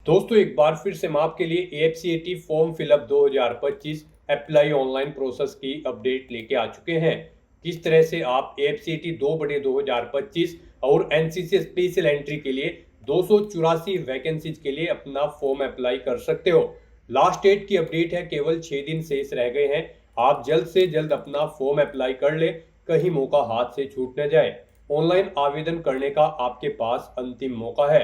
दोस्तों एक बार फिर से मैं आपके लिए AFCAT form fill up 2025 apply online process की अपडेट लेके आ चुके हैं। किस तरह से आप एएफसीएटी 2/2025 और एनसीसी स्पेशल एंट्री के लिए 284 वैकेंसीज के लिए अपना फॉर्म अप्लाई कर सकते हो। लास्ट डेट की अपडेट है, केवल 6 दिन शेष रह गए हैं। आप जल्द से जल्द अपना फॉर्म अप्लाई कर ले, कहीं मौका हाथ से छूट न जाए। ऑनलाइन आवेदन करने का आपके पास अंतिम मौका है।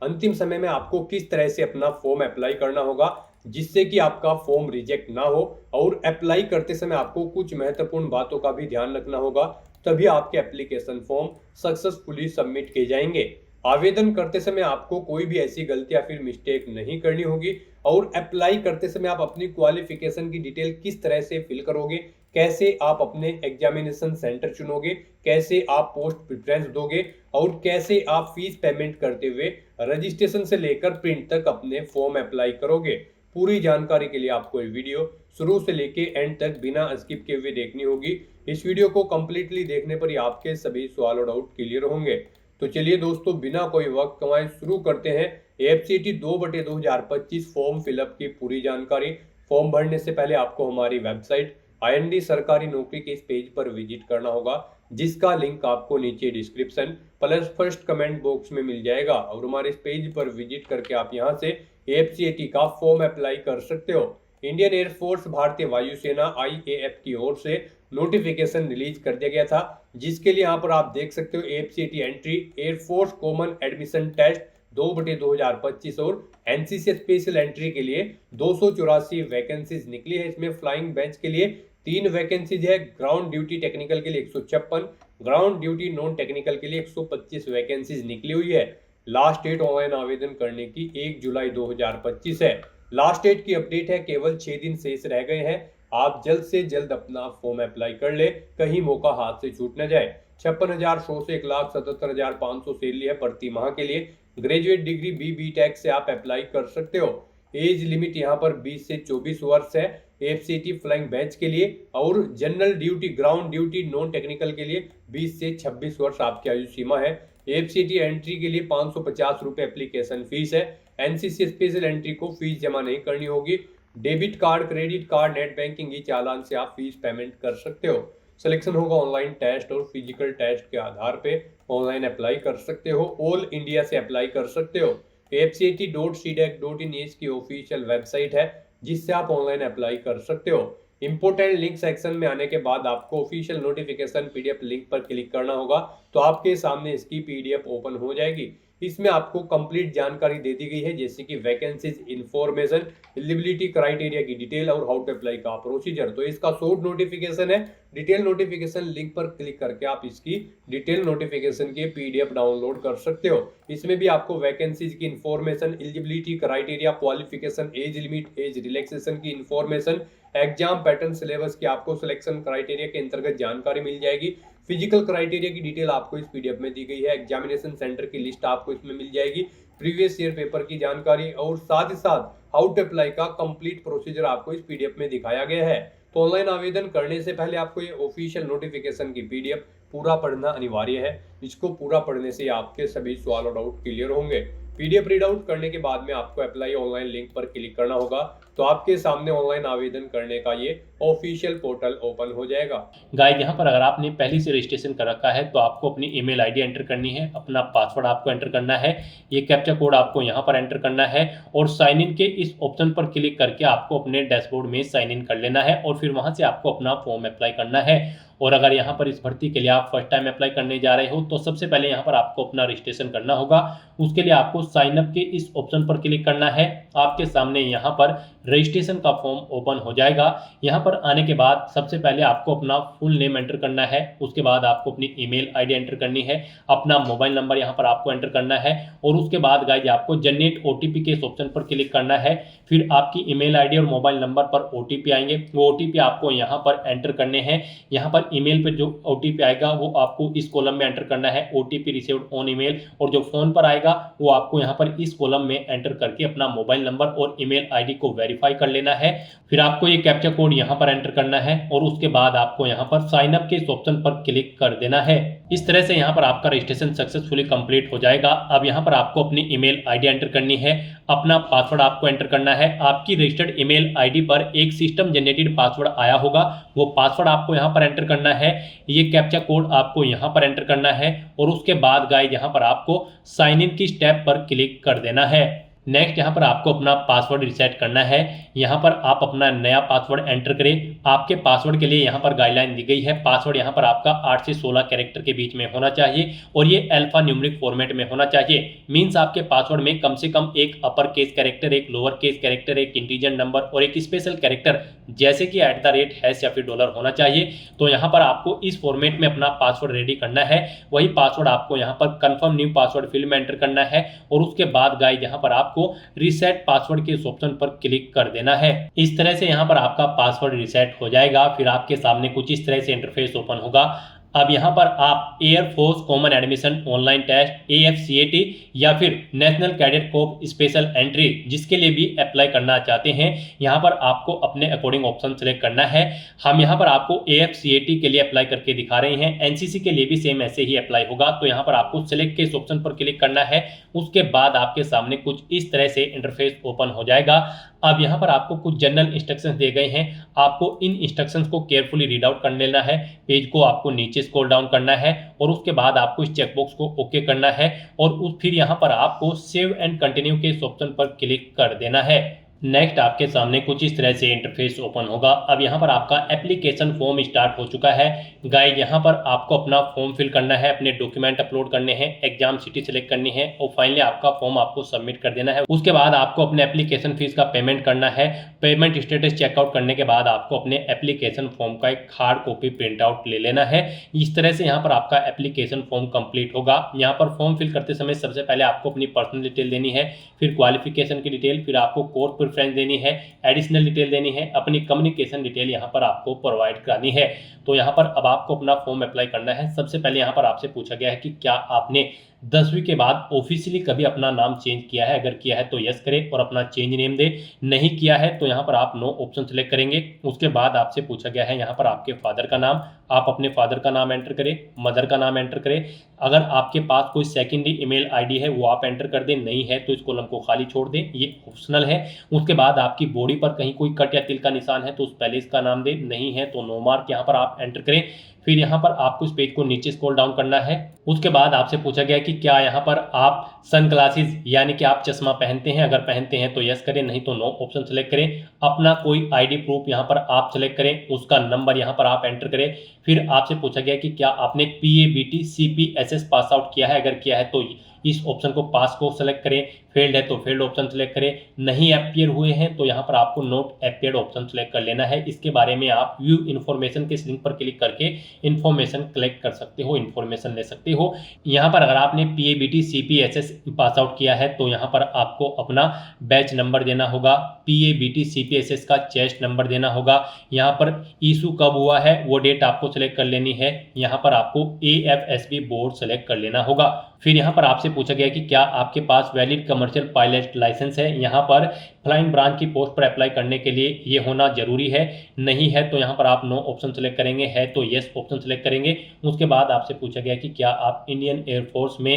अंतिम समय में आपको किस तरह से अपना फॉर्म अप्लाई करना होगा जिससे कि आपका फॉर्म रिजेक्ट ना हो, और अप्लाई करते समय आपको कुछ महत्वपूर्ण बातों का भी ध्यान रखना होगा, तभी आपके एप्लीकेशन फॉर्म सक्सेसफुली सबमिट किए जाएंगे। आवेदन करते समय आपको कोई भी ऐसी गलती या फिर मिस्टेक नहीं करनी होगी, और अप्लाई करते समय आप अपनी क्वालिफिकेशन की डिटेल किस तरह से फिल करोगे, कैसे आप अपने एग्जामिनेशन सेंटर चुनोगे, कैसे आप पोस्ट प्रेफरेंस दोगे, और कैसे आप फीस पेमेंट करते हुए रजिस्ट्रेशन से लेकर प्रिंट तक अपने फॉर्म अप्लाई करोगे। पूरी जानकारी के लिए आपको ये वीडियो शुरू से लेके एंड तक बिना स्किप किए हुए देखनी होगी। इस वीडियो को कंप्लीटली देखने पर ही आपके सभी सवाल और डाउट क्लियर होंगे। तो चलिए दोस्तों, बिना कोई वक्त कमाए शुरू करते हैं एएफसीएटी 2/2025 फॉर्म फिलअप की पूरी जानकारी। फॉर्म भरने से पहले आपको हमारी वेबसाइट आईएनडी सरकारी नौकरी के इस पेज पर विजिट करना होगा, जिसका लिंक आपको नीचे description plus first comment box में मिल जाएगा। और हमारे इस पेज पर विजिट करके आप यहां से एएफसीएटी का फॉर्म अप्लाई कर सकते हो। इंडियन एयरफोर्स भारतीय वायुसेना आईएएफ की ओर से नोटिफिकेशन रिलीज कर दिया गया था, जिसके लिए यहाँ पर आप देख सकते हो AFCAT entry air force common admission test 2/2025 और एनसीसी स्पेशल एंट्री के लिए 284 वैकेंसीज निकली है। इसमें फ्लाइंग बेंच के लिए 3 वैकेंसीज है, ग्राउंड ड्यूटी टेक्निकल के लिए 156, ग्राउंड ड्यूटी नॉन टेक्निकल के लिए 125 वैकेंसीज निकली हुई है। लास्ट डेट ऑनलाइन आवेदन करने की 1 जुलाई 2025 है। लास्ट डेट की अपडेट है, केवल 6 दिन शेष रह गए हैं। आप जल्द से जल्द अपना फॉर्म अप्लाई कर ले, कहीं मौका हाथ से छूट न जाए। 56,100 से 1,77,500 सैलरी है प्रति माह के लिए। ग्रेजुएट डिग्री बी टेक से आप अप्लाई कर सकते हो। एज लिमिट यहाँ पर 20 से 24 वर्ष है एएफसीएटी फ्लाइंग बैच के लिए, और general duty ground duty non technical के लिए 20 से 26 वर्ष आपकी आयु सीमा है। एएफसीएटी एंट्री के लिए 550 रुपए एप्लीकेशन फीस है। एनसीसी स्पेशल एंट्री को फीस जमा नहीं करनी होगी। Debit card, credit card, net banking e challan से आप फीस पेमेंट कर सकते हो। सिलेक्शन होगा ऑनलाइन टेस्ट और फिजिकल टेस्ट के आधार पे। ऑनलाइन अप्लाई कर सकते हो, ऑल इंडिया से अप्लाई कर सकते हो। afct.cdac.in इसकी ऑफिशियल वेबसाइट है, जिससे आप ऑनलाइन अप्लाई कर सकते हो। इंपोर्टेंट लिंक सेक्शन में आने के बाद आपको ऑफिशियल नोटिफिकेशन पीडीएफ लिंक पर क्लिक करना होगा, तो आपके सामने इसकी पीडीएफ ओपन हो जाएगी। इसमें आपको कंप्लीट जानकारी दे दी गई है, जैसे कि वैकेंसीज इंफॉर्मेशन, एलिजिबिलिटी क्राइटेरिया की डिटेल और हाउ टू अप्लाई का प्रोसीजर। तो इसका शॉर्ट नोटिफिकेशन है। डिटेल नोटिफिकेशन लिंक पर क्लिक करके आप इसकी डिटेल नोटिफिकेशन के पीडीएफ डाउनलोड कर सकते हो। इसमें भी आपको वैकेंसीज की information, eligibility criteria, qualification, age limit, age relaxation की इंफॉर्मेशन, एग्जाम पैटर्न, सिलेबस की आपको सिलेक्शन क्राइटेरिया के अंतर्गत जानकारी मिल जाएगी। फिजिकल क्राइटेरिया की डिटेल आपको इस पीडीएफ में दी गई है। एग्जामिनेशन सेंटर की लिस्ट आपको इसमें मिल जाएगी। प्रीवियस ईयर पेपर की जानकारी और साथ ही साथ हाउ टू अप्लाई का कंप्लीट प्रोसीजर आपको इस पीडीएफ में दिखाया गया है। तो ऑनलाइन आवेदन करने से पहले आपको ये ऑफिशियल नोटिफिकेशन की पीडीएफ पूरा पढ़ना अनिवार्य है। इसको पूरा पढ़ने से आपके सभी सवाल और डाउट क्लियर होंगे। पीडीएफ रीड आउट करने के बाद में आपको अप्लाई ऑनलाइन लिंक पर क्लिक करना होगा, तो आपके सामने ऑनलाइन आवेदन करने का ये ऑफिशियल पोर्टल ओपन हो जाएगा। गाइस, यहाँ पर अगर आपने पहले से रजिस्ट्रेशन कर रखा है तो आपको अपनी ईमेल आईडी एंटर करनी है, अपना पासवर्ड आपको एंटर करना है, ये कैप्चा कोड आपको यहाँ पर एंटर करना है, और साइन इन के इस ऑप्शन पर क्लिक करके आपको अपने डैशबोर्ड में साइन इन कर लेना है, और फिर वहाँ से आपको अपना फॉर्म अप्लाई करना है। और अगर यहाँ पर इस भर्ती के लिए आप फर्स्ट टाइम अप्लाई करने जा रहे हो तो सबसे पहले यहाँ पर आपको अपना रजिस्ट्रेशन करना होगा। उसके लिए आपको साइन अप के इस ऑप्शन पर क्लिक करना है। आपके सामने यहाँ पर रजिस्ट्रेशन का फॉर्म ओपन हो जाएगा। यहाँ पर आने के बाद सबसे पहले आपको अपना फुल नेम एंटर करना है, उसके बाद आपको अपनी ईमेल आईडी एंटर करनी है, अपना मोबाइल नंबर यहाँ पर आपको एंटर करना है, और उसके बाद गाइस आपको जनरेट ओटीपी के इस ऑप्शन पर क्लिक करना है। फिर आपकी ईमेल आईडी और मोबाइल नंबर पर ओटीपी आएंगे, वो ओटीपी आपको यहाँ पर एंटर करने हैं। यहाँ पर ईमेल पे जो ओटीपी आएगा वो आपको इस कॉलम में एंटर करना है, ओटीपी रिसीव्ड ऑन ईमेल, और जो फोन पर आएगा वो आपको यहाँ पर इस कॉलम में एंटर करके अपना मोबाइल नंबर और ईमेल आईडी को वेरीफाई वेरीफाई कर लेना है। फिर आपको ये कैप्चा कोड यहाँ पर एंटर करना है और उसके बाद आपको यहाँ पर साइन अप के इस ऑप्शन पर क्लिक कर देना है। इस तरह से यहाँ पर आपका रजिस्ट्रेशन सक्सेसफुली कंप्लीट हो जाएगा। अब यहाँ पर आपको अपनी ईमेल आईडी एंटर करनी है, अपना पासवर्ड आपको एंटर करना है। आपकी रजिस्टर्ड ईमेल आईडी पर एक सिस्टम जनरेटेड पासवर्ड आया होगा, वो पासवर्ड आपको यहाँ पर एंटर करना है। ये कैप्चा कोड आपको यहाँ पर एंटर करना है और उसके बाद गाइस यहाँ पर आपको साइन इन की स्टेप पर क्लिक कर देना है। नेक्स्ट यहाँ पर आपको अपना पासवर्ड रिसेट करना है। यहाँ पर आप अपना नया पासवर्ड एंटर करें। आपके पासवर्ड के लिए यहाँ पर गाइडलाइन दी गई है। पासवर्ड यहाँ पर आपका 8 से 16 कैरेक्टर के बीच में होना चाहिए और ये अल्फा न्यूमेरिक फॉर्मेट में होना चाहिए। मीन्स आपके पासवर्ड में कम से कम एक अपर केस कैरेक्टर, एक लोअर केस कैरेक्टर, एक इंटीजर नंबर और एक स्पेशल कैरेक्टर जैसे कि @ या फिर डॉलर होना चाहिए। तो यहाँ पर आपको इस फॉर्मेट में अपना पासवर्ड रेडी करना है। वही पासवर्ड आपको यहाँ पर कंफर्म न्यू पासवर्ड फील्ड में एंटर करना है और उसके बाद गाइस यहाँ पर आपको रीसेट पासवर्ड के इस ऑप्शन पर क्लिक कर देना है। इस तरह से यहाँ पर आपका पासवर्ड रीसेट हो जाएगा। फिर आपके सामने कुछ इस तरह से इंटरफेस ओपन होगा। अब यहाँ पर आप air force common admission online test AFCAT या फिर national cadet corps special entry जिसके लिए भी अप्लाई करना चाहते हैं, यहाँ पर आपको अपने अकॉर्डिंग ऑप्शन सेलेक्ट करना है। हम यहाँ पर आपको AFCAT के लिए अप्लाई करके दिखा रहे हैं। NCC के लिए भी सेम ऐसे ही अप्लाई होगा। तो यहाँ पर आपको सिलेक्ट के इस ऑप्शन पर क्लिक करना है। उसके बाद आपके सामने कुछ इस तरह से इंटरफेस ओपन हो जाएगा। अब यहाँ पर आपको कुछ जनरल इंस्ट्रक्शंस दिए गए हैं। आपको इन इंस्ट्रक्शंस को केयरफुली रीड आउट कर लेना है। पेज को आपको नीचे स्क्रॉल डाउन करना है और उसके बाद आपको इस चेकबॉक्स को ओके करना है और फिर यहाँ पर आपको सेव एंड कंटिन्यू के इस ऑप्शन पर क्लिक कर देना है। नेक्स्ट आपके सामने कुछ इस तरह से इंटरफेस ओपन होगा। अब यहाँ पर आपका एप्लीकेशन फॉर्म स्टार्ट हो चुका है। गाइस यहाँ पर आपको अपना फॉर्म फिल करना है, अपने डॉक्यूमेंट अपलोड करने हैं, एग्जाम सिटी सेलेक्ट करनी है और फाइनली आपका फॉर्म आपको सबमिट कर देना है। उसके बाद आपको अपने एप्लीकेशन फीस का पेमेंट करना है। पेमेंट स्टेटस चेकआउट करने के बाद आपको अपने एप्लीकेशन फॉर्म का एक हार्ड कॉपी प्रिंट आउट ले लेना है। इस तरह से यहाँ पर आपका एप्लीकेशन फॉर्म कंप्लीट होगा। यहाँ पर फॉर्म फिल करते समय सबसे पहले आपको अपनी पर्सनल डिटेल देनी है, फिर क्वालिफिकेशन की डिटेल, फिर आपको कोर्स प्रेफरेंस देनी है, एडिशनल डिटेल देनी है, अपनी कम्युनिकेशन डिटेल यहाँ पर आपको प्रोवाइड करानी है। तो यहाँ पर अब आपको अपना फॉर्म अप्लाई करना है। सबसे पहले यहाँ पर आपसे पूछा गया है कि क्या आपने 10वीं के बाद ऑफिशियली कभी अपना नाम चेंज किया है। अगर किया है तो यस करें और अपना चेंज नेम दे। नहीं किया है तो यहाँ पर आप नो ऑप्शन सेलेक्ट करेंगे। उसके बाद आपसे पूछा गया है यहाँ पर आपके फादर का नाम, आप अपने फादर का नाम एंटर करें, मदर का नाम एंटर करें। अगर आपके पास कोई सेकेंडरी ईमेल आईडी है वो आप एंटर कर दें, नहीं है तो इस कॉलम को खाली छोड़ दें, ये ऑप्शनल है। उसके बाद आपकी बॉडी पर कहीं कोई कट या तिल का निशान है तो उस पहले इसका नाम दें, नहीं है तो नो मार्क यहाँ पर आप एंटर करें। फिर यहाँ पर आपको इस पेज को नीचे स्क्रॉल डाउन करना है। उसके बाद आपसे पूछा गया कि क्या यहाँ पर आप सन ग्लासेस यानी कि आप चश्मा पहनते हैं। अगर पहनते हैं तो यस करें, नहीं तो नो ऑप्शन सेलेक्ट करें। अपना कोई आईडी प्रूफ यहाँ पर आप सेलेक्ट करें, उसका नंबर यहाँ पर आप एंटर करें। फिर आपसे पूछा गया कि क्या आपने PABT CPSS पास आउट किया है। अगर किया है तो इस ऑप्शन को पास को सेलेक्ट करें, फेल्ड है तो फेल्ड ऑप्शन सेलेक्ट करें, नहीं अपीयर हुए हैं तो यहाँ पर आपको नोट अपीयर्ड ऑप्शन सेलेक्ट कर लेना है। इसके बारे में आप व्यू इन्फॉर्मेशन के लिंक पर क्लिक करके इन्फॉर्मेशन कलेक्ट कर सकते हो, इन्फॉर्मेशन ले सकते हो। यहाँ पर अगर आपने PABT CPSS पास आउट किया है तो यहाँ पर आपको अपना बैच नंबर देना होगा, PABT CPSS का चेस्ट नंबर देना होगा। यहाँ पर इशू कब हुआ है वो डेट आपको सेलेक्ट कर लेनी है। यहाँ पर आपको AFSB बोर्ड सेलेक्ट कर लेना होगा। फिर यहाँ पर आपसे पूछा गया कि क्या आपके पास वैलिड कमर्शियल पायलट लाइसेंस है। यहाँ पर फ्लाइंग ब्रांच की पोस्ट पर अप्लाई करने के लिए ये होना जरूरी है। नहीं है तो यहाँ पर आप नो ऑप्शन सेलेक्ट करेंगे, है तो यस ऑप्शन सेलेक्ट करेंगे। उसके बाद आपसे पूछा गया कि क्या आप इंडियन एयरफोर्स में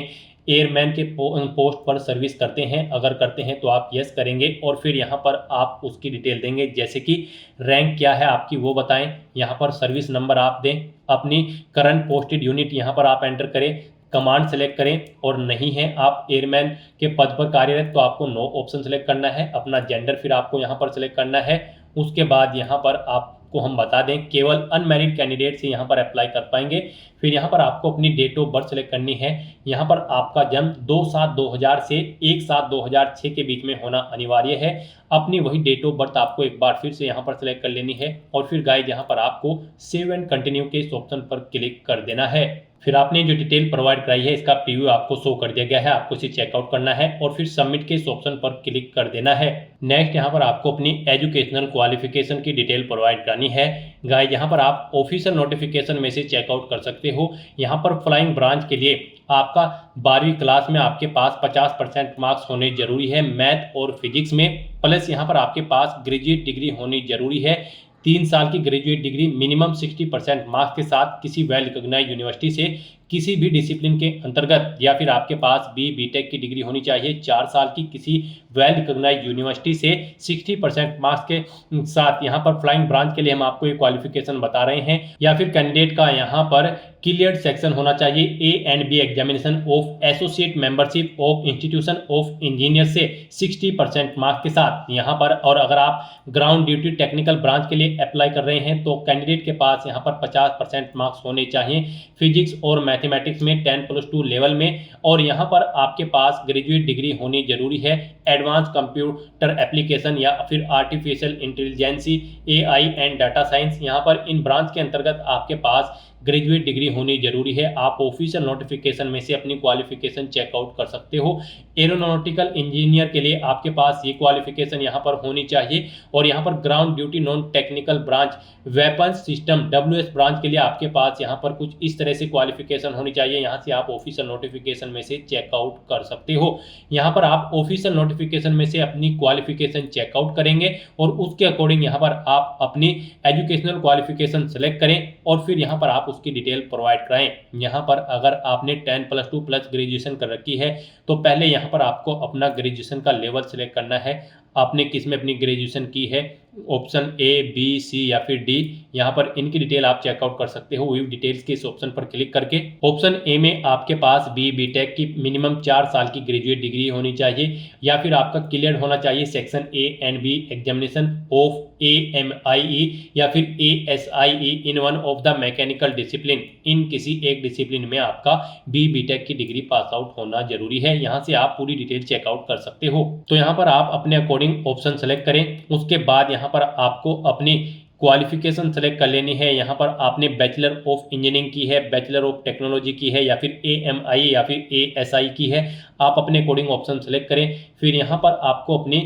एयरमैन के पोस्ट पर सर्विस करते हैं। अगर करते हैं तो आप यस करेंगे और फिर यहाँ पर आप उसकी डिटेल देंगे, जैसे कि रैंक क्या है आपकी वो बताएं। यहाँ पर सर्विस नंबर आप दें, अपनी करंट पोस्टेड यूनिट यहाँ पर आप एंटर करें, कमांड सेलेक्ट करें और नहीं है आप एयरमैन के पद पर कार्यरत तो आपको नो ऑप्शन सेलेक्ट करना है। अपना जेंडर फिर आपको यहाँ पर सेलेक्ट करना है। उसके बाद यहाँ पर आपको हम बता दें केवल अनमैरिड कैंडिडेट से यहाँ पर अप्लाई कर पाएंगे। फिर यहाँ पर आपको अपनी डेट ऑफ बर्थ सेलेक्ट करनी है। यहाँ पर आपका जन्म 2/7/2000 से 1/7/2006 के बीच में होना अनिवार्य है। अपनी वही डेट ऑफ बर्थ आपको एक बार फिर से यहाँ पर सेलेक्ट कर लेनी है और फिर गाइस यहाँ पर आपको सेव एंड कंटिन्यू के इस ऑप्शन पर क्लिक कर देना है। फिर आपने जो डिटेल प्रोवाइड कराई है इसका प्रीव्यू आपको शो कर दिया गया है, आपको इसे चेकआउट करना है और फिर सबमिट के इस ऑप्शन पर क्लिक कर देना है। नेक्स्ट यहाँ पर आपको अपनी एजुकेशनल क्वालिफिकेशन की डिटेल प्रोवाइड करनी है। गाइस यहाँ पर आप ऑफिशियल नोटिफिकेशन में से चेकआउट कर सकते हो। यहाँ पर फ्लाइंग ब्रांच के लिए आपका 12वीं क्लास में आपके पास 50% मार्क्स होने जरूरी है मैथ और फिजिक्स में, प्लस यहाँ पर आपके पास ग्रेजुएट डिग्री होनी जरूरी है। 3 साल की ग्रेजुएट डिग्री मिनिमम 60% मार्क्स के साथ किसी वेल रिकॉग्नाइज्ड यूनिवर्सिटी से किसी भी डिसिप्लिन के अंतर्गत, या फिर आपके पास बीटेक की डिग्री होनी चाहिए 4 साल की किसी वेल रिकॉग्नाइज्ड यूनिवर्सिटी से 60% मार्क्स के साथ। यहाँ पर फ्लाइंग ब्रांच के लिए हम आपको ये क्वालिफिकेशन बता रहे हैं। या फिर कैंडिडेट का यहाँ पर क्लियर्ड सेक्शन होना चाहिए A and B examination of associate membership of institution of engineer से 60% मार्क्स के साथ यहाँ पर। और अगर आप ग्राउंड ड्यूटी टेक्निकल ब्रांच के लिए अप्लाई कर रहे हैं तो कैंडिडेट के पास यहाँ पर 50% मार्क्स होने चाहिए फिजिक्स और मैथमेटिक्स में 10+2 लेवल में, और यहाँ पर आपके पास ग्रेजुएट डिग्री होनी जरूरी है एडवांस कंप्यूटर एप्लीकेशन या फिर artificial intelligence AI and data science. यहाँ पर इन ब्रांच के अंतर्गत आपके पास ग्रेजुएट डिग्री होनी जरूरी है। आप ऑफिशियल नोटिफिकेशन में से अपनी क्वालिफिकेशन चेकआउट कर सकते हो। एरोनॉटिकल इंजीनियर के लिए आपके पास ये क्वालिफिकेशन यहाँ पर होनी चाहिए। और यहाँ पर ground duty non technical branch weapon system WS branch के लिए आपके पास यहाँ पर कुछ इस तरह से क्वालिफिकेशन होनी चाहिए। यहाँ से आप ऑफिशियल नोटिफिकेशन में से चेकआउट कर सकते हो। यहाँ पर आप ऑफिशियल नोटिफिकेशन में से अपनी क्वालिफिकेशन चेकआउट करेंगे और उसके अकॉर्डिंग यहाँ पर आप अपनी एजुकेशनल क्वालिफिकेशन सेलेक्ट करें और फिर यहाँ पर आप उसकी डिटेल प्रोवाइड कराएं। यहाँ पर अगर आपने 10+2 प्लस ग्रेजुएशन कर रखी है तो पहले यहाँ पर आपको अपना ग्रेजुएशन का लेवल सिलेक्ट करना है। आपने किस में अपनी ग्रेजुएशन की है, ऑप्शन A, B, C या फिर D। यहाँ पर इनकी डिटेल आप चेकआउट कर सकते हो व्यू डिटेल्स के इस ऑप्शन पर क्लिक करके। ऑप्शन A में आपके पास बीटेक की मिनिमम 4 साल की ग्रेजुएट डिग्री होनी चाहिए, या फिर आपका क्लियर होना चाहिए section A and B examination of AMIE या फिर ASIE in one of the mechanical discipline. इन किसी एक डिसिप्लिन में आपका बीटेक की डिग्री पास आउट होना जरूरी है। यहाँ से आप पूरी डिटेल चेकआउट कर सकते हो। तो यहाँ पर आप अपने अकॉर्डिंग ऑप्शन सेलेक्ट करें। उसके बाद यहाँ पर आपको अपनी क्वालिफिकेशन सेलेक्ट कर लेनी है। यहाँ पर आपने बैचलर ऑफ इंजीनियरिंग की है, बैचलर ऑफ टेक्नोलॉजी की है या फिर AMI या फिर ASI की है। आप अपने अकॉर्डिंग ऑप्शन सेलेक्ट करें। फिर यहाँ पर आपको अपनी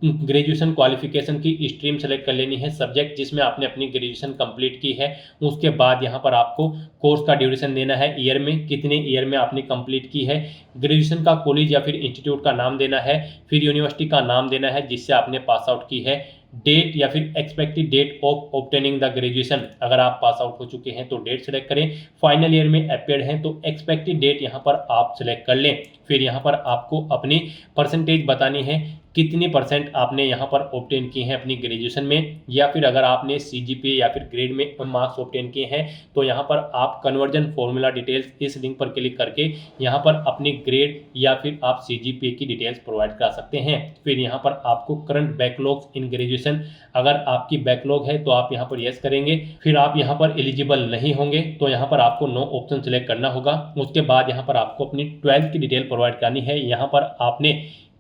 ग्रेजुएशन क्वालिफिकेशन की स्ट्रीम सेलेक्ट कर लेनी है, सब्जेक्ट जिसमें आपने अपनी ग्रेजुएशन कंप्लीट की है। उसके बाद यहाँ पर आपको कोर्स का ड्यूरेशन देना है, ईयर में कितने ईयर में आपने कंप्लीट की है। ग्रेजुएशन का कॉलेज या फिर इंस्टीट्यूट का नाम देना है, फिर यूनिवर्सिटी का नाम देना है जिससे आपने पास आउट की है, डेट या फिर expected date of obtaining the graduation. अगर आप पास आउट हो चुके हैं तो डेट सेलेक्ट करें, फाइनल ईयर में अपेयर्ड हैं तो एक्सपेक्टेड डेट यहाँ पर आप सेलेक्ट कर लें। फिर यहाँ पर आपको अपनी परसेंटेज बतानी है, कितनी % आपने यहाँ पर ऑब्टेन किए हैं अपनी ग्रेजुएशन में, या फिर अगर आपने CGPA या फिर ग्रेड में मार्क्स ऑब्टेन किए हैं तो यहाँ पर आप कन्वर्जन फॉर्मूला डिटेल्स इस लिंक पर क्लिक करके यहाँ पर अपनी ग्रेड या फिर आप CGPA की डिटेल्स प्रोवाइड करा सकते हैं। फिर यहाँ पर आपको करंट बैकलॉग्स इन ग्रेजुएशन, अगर आपकी बैकलॉग है तो आप यहाँ पर यस करेंगे। फिर आप यहाँ पर एलिजिबल नहीं होंगे तो यहाँ पर आपको नो ऑप्शन सेलेक्ट करना होगा। उसके बाद यहाँ पर आपको अपनी 12th की डिटेल प्रोवाइड करनी है। यहाँ पर आपने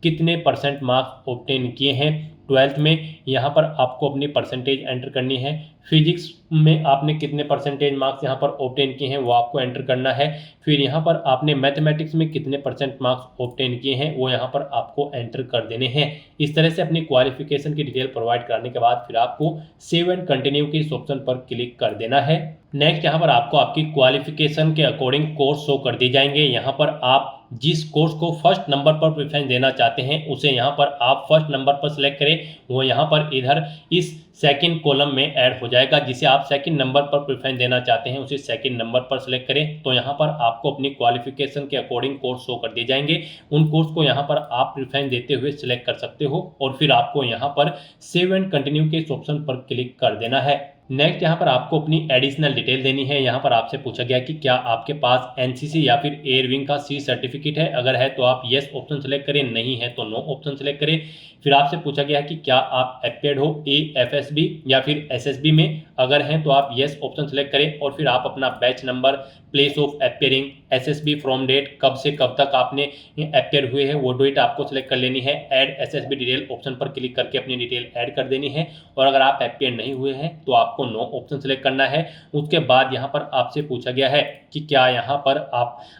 कितने % मार्क्स ऑब्टेन किए हैं 12th में, यहाँ पर आपको अपनी परसेंटेज एंटर करनी है। फिजिक्स में आपने कितने % मार्क्स यहाँ पर ऑब्टेन किए हैं वो आपको एंटर करना है। फिर यहाँ पर आपने मैथमेटिक्स में कितने % मार्क्स ऑब्टेन किए हैं वो यहाँ पर आपको एंटर कर देने हैं। इस तरह से अपनी क्वालिफिकेशन की डिटेल प्रोवाइड करने के बाद फिर आपको सेव एंड कंटिन्यू के इस ऑप्शन पर क्लिक कर देना है। नेक्स्ट यहाँ पर आपको आपकी क्वालिफिकेशन के अकॉर्डिंग कोर्स शो कर दिए जाएंगे। यहाँ पर आप जिस कोर्स को फर्स्ट नंबर पर प्रेफरेंस देना चाहते हैं उसे यहाँ पर आप फर्स्ट नंबर पर सिलेक्ट करें, वो यहाँ पर इधर इस सेकंड कॉलम में ऐड हो जाएगा। जिसे आप सेकंड नंबर पर प्रेफरेंस देना चाहते हैं उसे सेकंड नंबर पर सिलेक्ट करें। तो यहाँ पर आपको अपनी क्वालिफिकेशन के अकॉर्डिंग कोर्स शो कर दिए जाएंगे। उन कोर्स को यहाँ पर आप प्रेफरेंस देते हुए सिलेक्ट कर सकते हो और फिर आपको यहाँ पर सेव एंड कंटिन्यू के इस ऑप्शन पर क्लिक कर देना है। नेक्स्ट यहाँ पर आपको अपनी एडिशनल डिटेल देनी है। यहाँ पर आपसे पूछा गया कि क्या आपके पास NCC या फिर एयर विंग का C सर्टिफिकेट है, अगर है तो आप येस ऑप्शन सेलेक्ट करें, नहीं है तो नो ऑप्शन सेलेक्ट करें। फिर आपसे पूछा गया कि क्या आप अपेयर्ड हो AFSB या फिर SSB में, अगर हैं तो आप येस ऑप्शन सेलेक्ट करें और फिर आप अपना batch number, place of appearing, SSB from date, कब से कब तक आपने अपेयर हुए हैं वो डेट आपको सिलेक्ट कर लेनी है। ऐड एसएसबी डिटेल ऑप्शन पर क्लिक करके अपनी डिटेल ऐड कर देनी है। और अगर आप अपेयर नहीं हुए हैं तो आपको नो ऑप्शन सिलेक्ट करना है। उसके बाद यहाँ पर आपसे पूछा गया है कि क्या यहाँ पर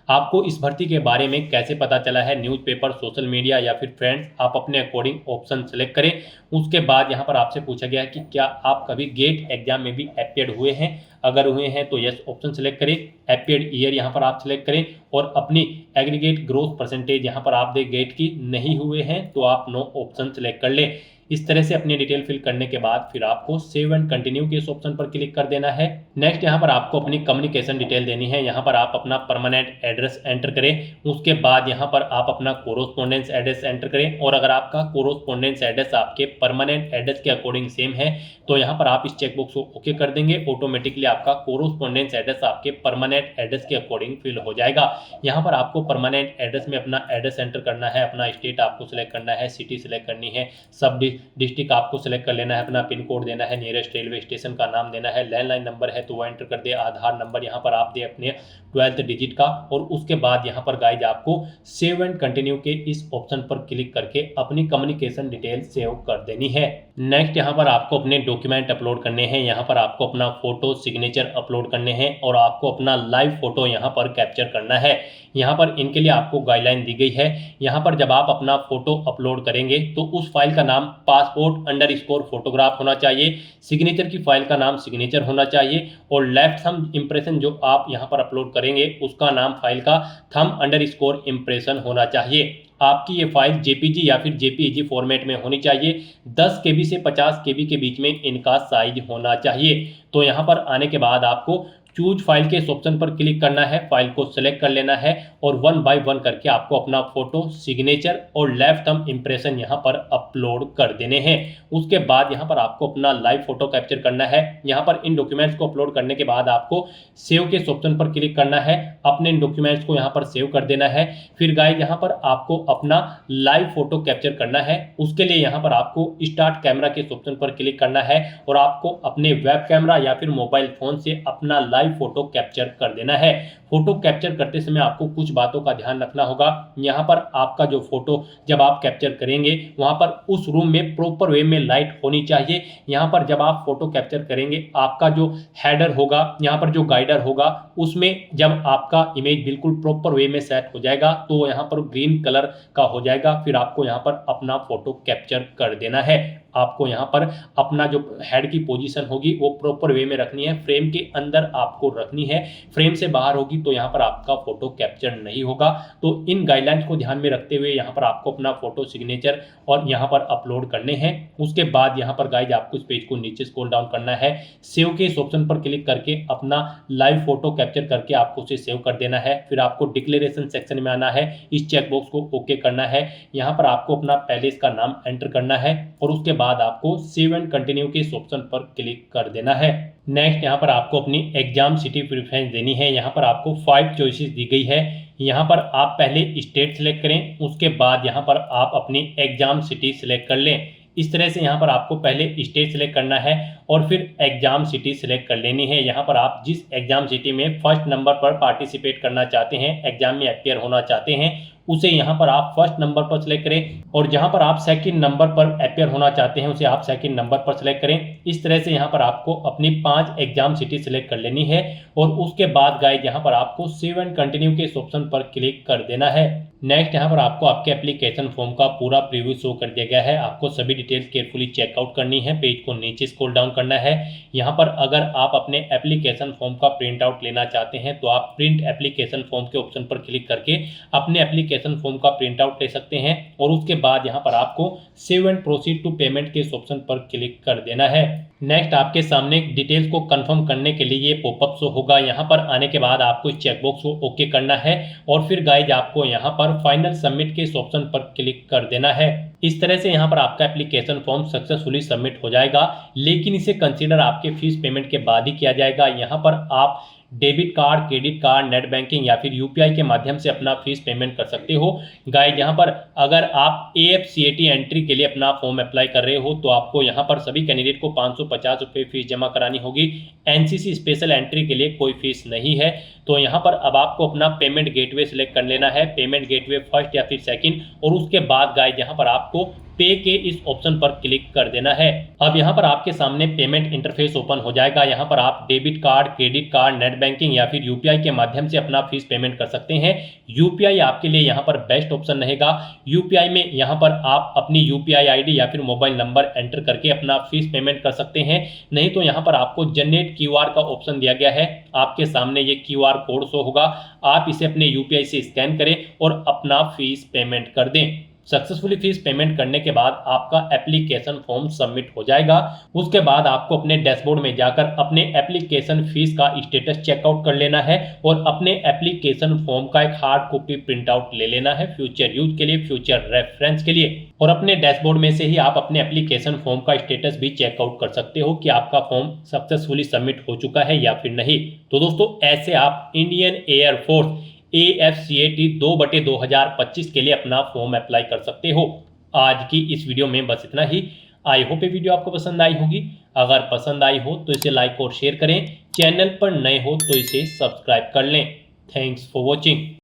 आपको इस भर्ती के बारे में कैसे पता चला है, न्यूज़पेपर, सोशल मीडिया या फिर फ्रेंड्स, आप अपने अकॉर्डिंग ऑप्शन सेलेक्ट करें। उसके बाद यहाँ पर आपसे पूछा गया है कि क्या आप कभी गेट एग्जाम में भी अपेयर्ड हुए हैं, अगर हुए हैं तो यस ऑप्शन सेलेक्ट करें। अपेयर्ड ईयर यहाँ पर आप सेलेक्ट करें और अपनी एग्रीगेट ग्रोथ परसेंटेज यहाँ पर आप दें गेट की, नहीं हुए हैं तो आप नो ऑप्शन सेलेक्ट कर लें। इस तरह से अपनी डिटेल फिल करने के बाद फिर आपको सेव एंड कंटिन्यू के इस ऑप्शन पर क्लिक कर देना है। नेक्स्ट यहाँ पर आपको अपनी कम्युनिकेशन डिटेल देनी है। यहाँ पर आप अपना परमानेंट एड्रेस एंटर करें। उसके बाद यहाँ पर आप अपना कोरोस्पोंडेंस एड्रेस एंटर करें और अगर आपका कोरोस्पोंडेंस एड्रेस आपके परमानेंट एड्रेस के अकॉर्डिंग सेम है तो यहाँ पर आप इस चेकबॉक्स को ओके कर देंगे। ऑटोमेटिकली आपका कोरोस्पोंडेंस एड्रेस आपके परमानेंट एड्रेस के अकॉर्डिंग फिल हो जाएगा। यहाँ पर आपको परमानेंट एड्रेस में अपना एड्रेस एंटर करना है, अपना स्टेट आपको सिलेक्ट करना है, सिटी सिलेक्ट करनी है, सब डिस्ट्रिक्ट आपको सिलेक्ट कर लेना है, अपना पिन कोड देना है, नियरेस्ट रेलवे स्टेशन का नाम देना है, लैंडलाइन नंबर है तो वो एंटर कर दे, आधार नंबर यहाँ पर आप दे अपने 12th डिजिट का। और उसके बाद यहाँ पर गाइज आपको सेव एंड कंटिन्यू के इस ऑप्शन पर क्लिक करके अपनी कम्युनिकेशन डिटेल सेव कर देनी है। नेक्स्ट यहाँ पर आपको अपने डॉक्यूमेंट अपलोड करने हैं। यहाँ पर आपको अपना फोटो सिग्नेचर अपलोड करने हैं और आपको अपना लाइव फोटो यहाँ पर कैप्चर करना है। यहाँ पर इनके लिए आपको गाइडलाइन दी गई है। यहाँ पर जब आप अपना फोटो अपलोड करेंगे तो उस फाइल का नाम पासपोर्ट फोटोग्राफ होना चाहिए, सिग्नेचर की फाइल का नाम सिग्नेचर होना चाहिए और लेफ्ट थंब इम्प्रेशन जो आप यहाँ पर अपलोड करेंगे उसका नाम फाइल का थंब इम्प्रेशन होना चाहिए। आपकी ये फाइल जेपीजी या फिर जेपीईजी फॉर्मेट में होनी चाहिए। 10 KB से 50 KB के बीच में इनका साइज होना चाहिए। तो यहाँ पर आने के बाद आपको चूज फाइल के इस ऑप्शन पर क्लिक करना है, फाइल को सिलेक्ट कर लेना है और 1 बाय 1 करके आपको अपना फोटो, सिग्नेचर और लेफ्ट थंब इम्प्रेशन यहाँ पर अपलोड कर देने हैं। उसके बाद यहाँ पर आपको अपना लाइव फोटो कैप्चर करना है। यहाँ पर इन डॉक्यूमेंट्स को अपलोड करने के बाद आपको सेव के इस ऑप्शन पर क्लिक करना है, अपने इन डॉक्यूमेंट्स को यहाँ पर सेव कर देना है। फिर गाइस यहाँ पर आपको अपना लाइव फोटो कैप्चर करना है। उसके लिए यहाँ पर आपको स्टार्ट कैमरा के इस ऑप्शन पर क्लिक करना है और आपको अपने वेब कैमरा या फिर मोबाइल फोन से अपना लाइव फोटो कैप्चर कर देना है। फोटो कैप्चर करते समय आपको कुछ बातों का ध्यान रखना होगा। यहाँ पर आपका जो फोटो जब आप कैप्चर करेंगे वहाँ पर उस रूम में प्रॉपर वे में लाइट होनी चाहिए। यहाँ पर जब आप फोटो कैप्चर करेंगे आपका जो हेडर होगा, यहाँ पर जो गाइडर होगा, उसमें जब आपका इमेज बिल्कुल प्रॉपर वे में सेट हो जाएगा तो यहाँ पर ग्रीन कलर का हो जाएगा। फिर आपको यहाँ पर अपना फोटो कैप्चर कर देना है। आपको यहाँ पर अपना जो हेड की पोजीशन होगी वो प्रॉपर वे में रखनी है, फ्रेम के अंदर आपको रखनी है। फ्रेम से बाहर होगी तो यहाँ पर आपका फोटो कैप्चर नहीं होगा। तो इन गाइडलाइंस को ध्यान में रखते हुए यहाँ पर आपको अपना फोटो, सिग्नेचर और यहाँ पर अपलोड करने हैं। उसके बाद यहाँ पर गाइज आपको इस पेज को नीचे स्क्रॉल डाउन करना है, सेव के इस ऑप्शन पर क्लिक करके अपना लाइव फोटो कैप्चर करके आपको उसे सेव कर देना है। फिर आपको डिक्लेरेशन सेक्शन में आना है, इस चेकबॉक्स को ओके करना है। यहाँ पर आपको अपना पैलेस का नाम एंटर करना है और उसके बाद आपको सेव एंड कंटिन्यू के इस ऑप्शन पर क्लिक कर देना है। नेक्स्ट यहाँ पर आपको अपनी एग्जाम सिटी प्रेफरेंस देनी है। यहाँ पर आपको 5 चॉइसेस दी गई है। यहाँ पर आप पहले स्टेट सिलेक्ट करें, उसके बाद यहाँ पर आप अपनी एग्जाम सिटी सिलेक्ट कर लें। इस तरह से यहाँ पर आपको पहले स्टेट सिलेक्ट करना है और फिर एग्जाम सिटी सिलेक्ट कर लेनी है। यहाँ पर आप जिस एग्जाम सिटी में फर्स्ट नंबर पर पार्टिसिपेट करना चाहते हैं, एग्जाम में अपियर होना चाहते हैं, उसे यहाँ पर आप फर्स्ट नंबर पर सिलेक्ट करें और जहाँ पर आप सेकंड नंबर पर अपियर होना चाहते हैं उसे आप सेकंड नंबर पर सिलेक्ट करें। इस तरह से यहाँ पर आपको अपनी 5 एग्जाम सिटी सिलेक्ट कर लेनी है और उसके बाद गाइज यहाँ पर आपको सेव एंड कंटिन्यू के इस ऑप्शन पर क्लिक कर देना है। नेक्स्ट यहाँ पर आपको आपके एप्लीकेशन फॉर्म का पूरा प्रीव्यू शो कर दिया गया है। आपको सभी डिटेल्स केयरफुली चेकआउट करनी है, पेज को नीचे स्क्रॉल डाउन करना है। यहाँ पर अगर आप अपने एप्लीकेशन फॉर्म का प्रिंट आउट लेना चाहते हैं तो आप प्रिंट एप्लीकेशन फॉर्म के ऑप्शन पर क्लिक करके अपने एप्लीकेशन फॉर्म का प्रिंट आउट ले सकते हैं और उसके बाद यहाँ पर आपको save and proceed to payment के इस ऑप्शन पर क्लिक कर देना है। नेक्स्ट आपके सामने डिटेल्स को कंफर्म करने के लिए ये पॉपअप शो होगा। यहाँ पर आने के बाद आपको इस चेकबॉक्स को ओके करना है और फिर गाइज आपको यहाँ पर फाइनल सबमिट के इस ऑप्शन पर क्लिक कर देना है। इस तरह से यहाँ पर आपका एप्लीकेशन फॉर्म सक्सेसफुली सबमिट हो जाएगा, लेकिन इसे कंसीडर आपके फीस पेमेंट के बाद ही किया जाएगा। यहाँ पर आप debit card, credit card, net banking या फिर यूपीआई के माध्यम से अपना फीस पेमेंट कर सकते हो। गाइस यहाँ पर अगर आप AFCAT एंट्री के लिए अपना फॉर्म अप्लाई कर रहे हो तो आपको यहाँ पर सभी कैंडिडेट को 550 रुपये फीस जमा करानी होगी। NCC स्पेशल एंट्री के लिए कोई फीस नहीं है। तो यहाँ पर अब आपको अपना पेमेंट गेटवे सिलेक्ट कर लेना है, पेमेंट गेटवे फर्स्ट या फिर सेकंड, और उसके बाद गाइस यहाँ पर आपको पे के इस ऑप्शन पर क्लिक कर देना है। अब यहाँ पर आपके सामने पेमेंट इंटरफेस ओपन हो जाएगा। यहाँ पर आप debit card, credit card, net banking या फिर यूपीआई के माध्यम से अपना फीस पेमेंट कर सकते हैं। यूपीआई आपके लिए यहाँ पर बेस्ट ऑप्शन रहेगा। यूपीआई में यहाँ पर आप अपनी यूपीआई आईडी या फिर मोबाइल नंबर एंटर करके अपना फीस पेमेंट कर सकते हैं। नहीं तो यहाँ पर आपको जनरेट क्यूआर का ऑप्शन दिया गया है। आपके सामने ये क्यूआर कोड शो होगा, आप इसे अपने यूपीआई से स्कैन करें और अपना फीस पेमेंट कर दें। सक्सेसफुली फीस पेमेंट करने के बाद आपका एप्लीकेशन फॉर्म सबमिट हो जाएगा। उसके बाद आपको अपने डैशबोर्ड में जाकर अपने एप्लीकेशन फीस का स्टेटस चेकआउट कर लेना है और अपने एप्लीकेशन फॉर्म का एक हार्ड कॉपी प्रिंट आउट ले लेना है फ्यूचर यूज के लिए, फ्यूचर रेफरेंस के लिए। और अपने डैशबोर्ड में से ही आप अपने एप्लीकेशन फॉर्म का स्टेटस भी चेकआउट कर सकते हो कि आपका फॉर्म सक्सेसफुली सबमिट हो चुका है या फिर नहीं। तो दोस्तों ऐसे आप इंडियन एयरफोर्स AFCAT 2/2025 के लिए अपना फॉर्म अप्लाई कर सकते हो। आज की इस वीडियो में बस इतना ही। आई होप ये वीडियो आपको पसंद आई होगी। अगर पसंद आई हो तो इसे लाइक और शेयर करें। चैनल पर नए हो तो इसे सब्सक्राइब कर लें। Thanks for watching.